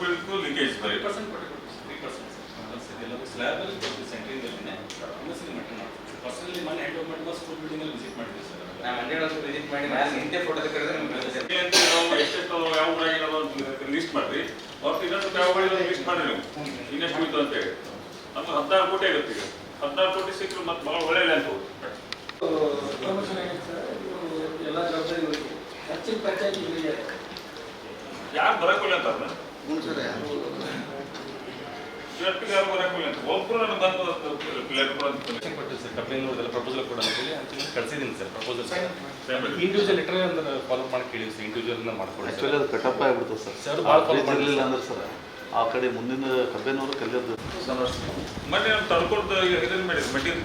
ಬೀಳಕ್ಕೂ leakage ಬರೀ 3% slab ಅಲ್ಲಿ centring personally ಮನೆ ಹ್ಯಾಂಡ್ ಓವರ್ ಮಾಡಿ ಸ್ಕೂಲ್ ಬಿಲ್ಡಿಂಗ್ ಅಲ್ಲಿ ವಿಸಿಟ್ ಮಾಡಿದ್ವಿ ಸರ್. ನಾನು ಮಂಡ್ಯ ವಿಸಿಟ್ ಮಾಡಿ ನಾನು ನಿಂತೆ ಫೋಟೋ ತೆಗೆದ್ರೆ ನಿಮ್ಗೆ ನಾವು ಎಷ್ಟೆಷ್ಟು ಯಾವ ಊರಾಗಿರೋದು ಅಂತ ಲಿಸ್ಟ್ ಮಾಡ್ರಿ. ಅವ್ರು ಇನ್ನೊಂದು ಯಾವ ಲಿಸ್ಟ್ ಮಾಡ್ರಿ ನೀವು ಇನ್ನೆಷ್ಟು ಬಿತ್ತು ಅಂತೇಳಿ. ನಮ್ಗೆ 16 ಕೋಟಿ ಆಗುತ್ತೆ. ಈಗ 16 ಕೋಟಿ ಸಿಕ್ಕರು ಮತ್ತೆ ಭಾಳ ಒಳ್ಳೆ ಲ್ಯಾಂಡ್ ಎಲ್ಲ ಜವಾಬ್ದಾರಿ ಹೆಚ್ಚಿನ ಪಂಚಾಯತ್ ಯಾರು ಬರಕ್ಕಿಲ್ಲ ಅಂತಾರ ಇವತ್ತಿಗೆ ಯಾರು ಬರಕ್ಕಿಲ್ಲ ಅಂತ ಒಬ್ಬರು ನನಗೆ ಬಂದು ಕ್ಲಿಯರ್ ಕೊಟ್ಟು ಸರ್ ಕಬ್ಬಿನೂರದೆಲ್ಲ ಪ್ರಪೋಸಲ್ ಕೊಡ ಅಂತೇಳಿ ಅಂತ ಕಳ್ಸಿದ್ದೀನಿ ಸರ್. ಪ್ರಪೋಸಲ್ ಇಂಡಿವಿಜುವಲ್ ಲೆಟರ್ ಅಂದ್ರೆ ಫಾಲೋ ಮಾಡಿ ಕೇಳಿ ಸರ್. ಇಂಡಿವಿಜುವಲ್ ಮಾಡ್ಕೊಳ್ಳಿ. ಆ್ಯಕ್ಚುಲಿ ಅದು ಕಟಪ್ ಆಗಿಬಿಡ್ತದೆ ಸರ್. ಇರಲಿಲ್ಲ ಅಂದ್ರೆ ಸರ್ ಆ ಕಡೆ ಮುಂದಿನ ಕಬ್ಬೇನವರು ಕಲಿಯೋದು ಮೊನ್ನೆ ನಾನು ತಡ್ಕೊಳ್ದು ಇದನ್ನು ಮಾಡಿದ್ರು ಮೆಟೀರಿಯಲ್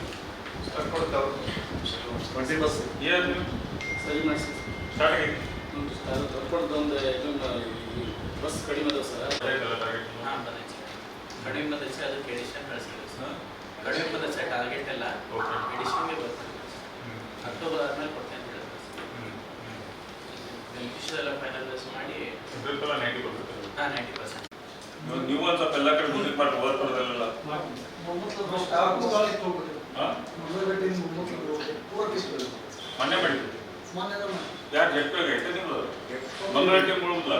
ಏನು ಸರಿ ಮಾಡಿಸಿ ಸ್ಟಾರ್ಟ್ ಆಗಿ ತಡ್ಕೊಳ್ದು ಒಂದು ಬಸ್ ಕಡಿಮೆ ಅದಾವ ಸರ್. ಕಡಿಮೆ ಬಂದಚ್ಚೆ ಅದಕ್ಕೆ ಎಡಿಷನ್ ಕಳಿಸಿದ್ರು ಸರ್. ಕಡಿಮೆ ಬಂದಚ್ಚೆ ಟಾರ್ಗೆಟ್ ಎಲ್ಲ ಎಡಿಷನ್ಗೆ ಬರ್ತದೆ. ಅಕ್ಟೋಬರ್ ಆದ್ಮೇಲೆ ಕೊಡ್ತೇನೆ ಅಂತ ಹೇಳಿದ್ರು ಸರ್. ವಿಷಯದೆಲ್ಲ ಫೈನಲೈಸ್ ಮಾಡಿ 90%. ನೀವು ಒಂದು ಸ್ವಲ್ಪ ಎಲ್ಲ ಕಡೆ ಮುಂದೆ ಮಾಡಿ ವರ್ಕ್ ಮಾಡೋದಲ್ಲ ಮೊನ್ನೆ ಮಾಡಿದ್ವಿ. ಯಾರು ಜಸ್ಟ್ ಐತೆ ನೀವು ಮಂಗಳಗಟ್ಟೆ ಮುಳುಗುದಿಲ್ಲ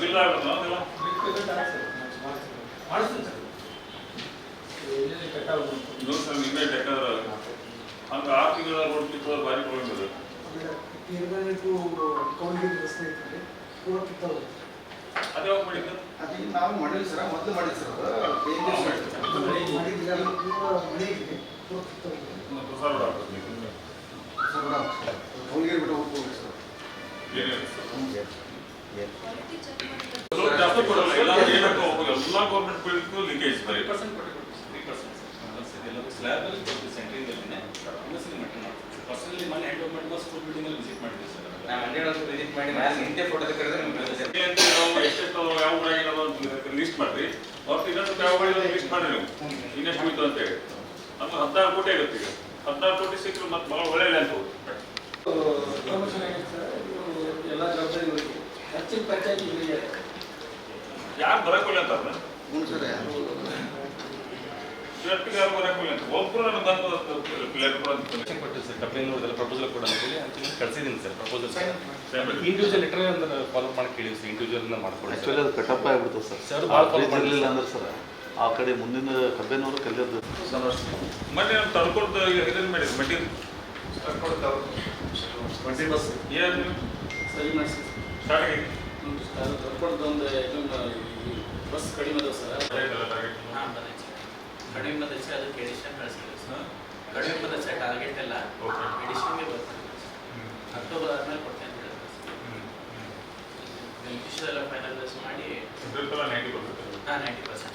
ಬಿಲ್ ಆಗೋದು ಅದೆಲ್ಲ ಇಮೇಟ್ ಯಾಕಂದ್ರೆ ಹಂಗೆ 6 ತಿಂಗಳ ರೋಡ್ ಕಿತ್ತೋದು ಭಾರಿ ಪ್ರಾಬ್ಲಮ್ ಇದೆ. ಅದೇ ಹೋಗಿ ಮಾಡಿದ್ದು ನಾವು ಮಾಡಿಲ್ಲ ಸರ್. ಮೊದಲು ಮಾಡಿದ್ದು ಸರ್. ಹುಡುಗಿರು ಬಿಟ್ಟು ಹೋಗ್ಬೋದು ಸರ್. ಜಾಸ್ತಿ ಕೊಡಲ್ಲ. ಎಲ್ಲ ಗೌರ್ಮೆಂಟ್ ಬೀಳಕ್ಕೂ ಲೀಕೇಜ್ ಬರೀ 3% ಸ್ಲ್ಯಾಬ್ ಅಲ್ಲಿ ಸೆಂಟ್ರಿಂಗ್ ಪರ್ಸನಲಿ ಮನೆ ಹ್ಯಾಂಡ್ ಓವರ್ ಮಾಡಿ ಸ್ಕೂಲ್ ಬಿಲ್ಡಿಂಗ್ ಅಲ್ಲಿ ವಿಸಿಟ್ ಮಾಡಿದ್ವಿ ಸರ್. ನಾನು ಮಂಡ್ಯ ವಿಸಿಟ್ ಮಾಡಿ ನಾನು ನಿಂತೆ ಫೋಟೋ ತೆಗೆದ್ರೆ ನಿಮ್ಗೆ ನಾವು ಎಷ್ಟೆಷ್ಟು ಯಾವ ಊರಾಗಿರೋದು ಅಂತ ಲಿಸ್ಟ್ ಮಾಡ್ರಿ. ಅವ್ರು ಇನ್ನೊಂದು ಯಾವ ಲಿಸ್ಟ್ ಮಾಡ್ರಿ ನೀವು ಇನ್ನೆಷ್ಟು ಬಿತ್ತು ಅಂತೇಳಿ. ನಮ್ಗೆ 16 ಕೋಟಿ ಆಗುತ್ತೆ. ಈಗ 16 ಕೋಟಿ ಸಿಕ್ಕರು ಮತ್ತೆ ಭಾಳ ಒಳ್ಳೆ ಲ್ಯಾಂಡ್ ಎಲ್ಲ ಜವಾಬ್ದಾರಿ ಹೆಚ್ಚಿನ ಪಂಚಾಯತ್ ಯಾರು ಬರಕ್ಕಿಲ್ಲ ಅಂತಾರ ಇವತ್ತಿಗೆ ಯಾರು ಬರಕ್ಕಿಲ್ಲ ಅಂತ ಒಬ್ಬರು ನನಗೆ ಬಂದು ಕ್ಲಿಯರ್ ಕೊಟ್ಟು ಸರ್ ಕಬ್ಬಿನೂರದೆಲ್ಲ ಪ್ರಪೋಸಲ್ ಕೊಡ ಅಂತೇಳಿ ಅಂತ ಕಳ್ಸಿದ್ದೀನಿ ಸರ್. ಪ್ರಪೋಸಲ್ ಇಂಡಿವಿಜುವಲ್ ಲೆಟರ್ ಅಂದ್ರೆ ಫಾಲೋ ಮಾಡಿ ಕೇಳಿ ಸರ್. ಇಂಡಿವಿಜುವಲ್ ಮಾಡ್ಕೊಳ್ಳಿ. ಆ್ಯಕ್ಚುಲಿ ಅದು ಕಟಪ್ ಆಗಿಬಿಡ್ತದೆ ಸರ್. ಇರಲಿಲ್ಲ ಅಂದ್ರೆ ಸರ್ ಆ ಕಡೆ ಮುಂದಿನ ಕಬ್ಬೇನವರು ಕಲಿಯೋದು ಮೊನ್ನೆ ನಾನು ತಡ್ಕೊಳ್ದು ಇದನ್ನು ಮಾಡಿದ್ರು ಮೆಟೀರಿಯಲ್ ಏನು ಸರಿ ಮಾಡಿಸಿ ಸ್ಟಾರ್ಟ್ ಆಗಿ ತಡ್ಕೊಳ್ದು ಒಂದು ಬಸ್ ಕಡಿಮೆ ಅದಾವ ಸರ್. ಕಡಿಮೆ ಬಂದಚ್ಚೆ ಅದಕ್ಕೆ ಎಡಿಷನ್ ಕಳಿಸಿದ್ರು ಸರ್. ಕಡಿಮೆ ಬಂದಚ್ಚೆ ಟಾರ್ಗೆಟ್ ಎಲ್ಲ ಎಡಿಷನ್ಗೆ ಬರ್ತದೆ. ಅಕ್ಟೋಬರ್ ಆದ್ಮೇಲೆ ಕೊಡ್ತೇನೆ ಅಂತ ಹೇಳಿದ್ರು ಸರ್. ವಿಷಯದೆಲ್ಲ ಫೈನಲೈಸ್ ಮಾಡಿ 90%. 90%.